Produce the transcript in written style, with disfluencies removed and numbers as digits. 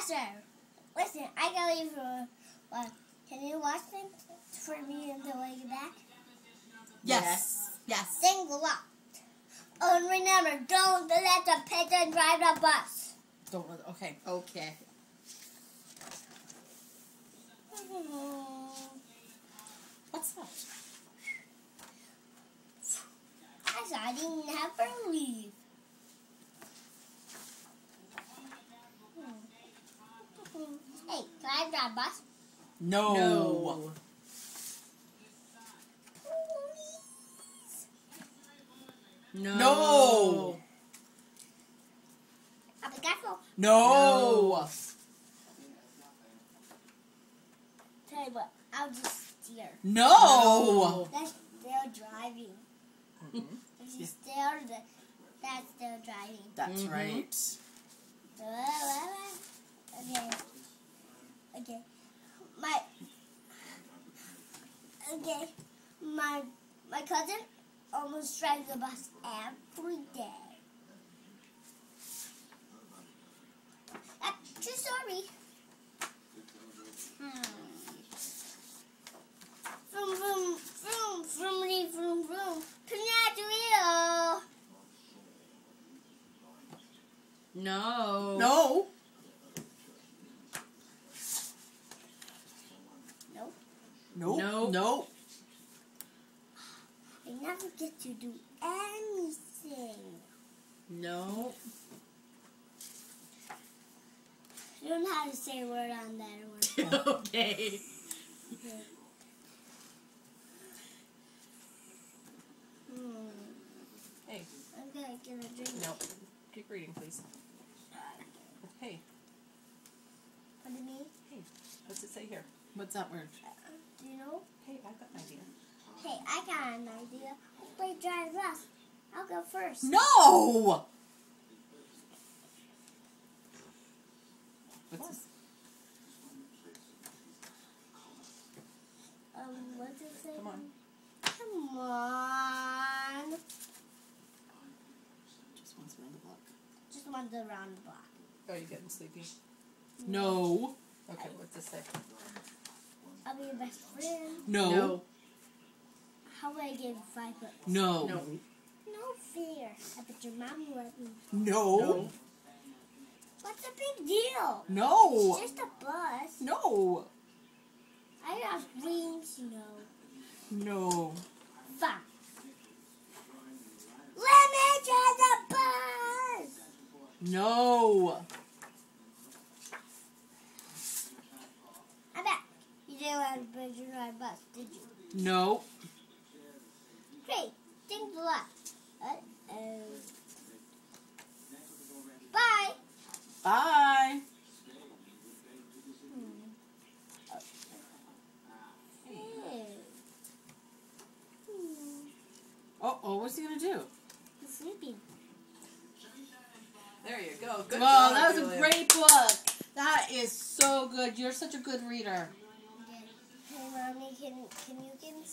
Professor, listen, I gotta leave for one. Can you watch them for me until I get back? Yes. Yes. Thanks a lot. Oh, and remember, don't let the pigeon drive the bus. Okay. Okay. What's that? I thought he'd never leave. Hey, can I drive a bus? No. No. I'll be careful. No. Tell you what, I'll just steer. No. That's still driving. If you steer, that's still driving. That's right. Okay. Okay. My cousin almost drives the bus every day. True story. Vroom, vroom, vroom, vroom, vroom, vroom. Pinocchio. No. No. No. No. I never get to do anything. No. You don't have to say a word on that one. Okay. Hey. I'm gonna get a drink. No. Keep reading, please. Hey. What do you mean? Hey. What's it say here? What's that word? Do you know? Hey, I've got an idea. Hey, I got an idea. Wait, drive us. I'll go first. No! What's this? What's it say? Come on. Come on. Just once around the block. Just want the round block. Oh, you getting sleepy? No. Okay, what's this say? I'll be your best friend. No. How will I give 5 bucks? No. No fear. I bet your mom will let me. No. What's the big deal? No. It's just a bus. No. I have dreams, you know. No. Fine. Let me drive the bus. No. I bet you didn't want to drive a bus, did you? No. Great. Thanks a lot. Uh-oh. Bye. Bye. Uh-oh, what's he going to do? He's sleeping. There you go. Good Well, job, that was Julia. a great book. That is so good. You're such a good reader. Hey, Mommy, can you give me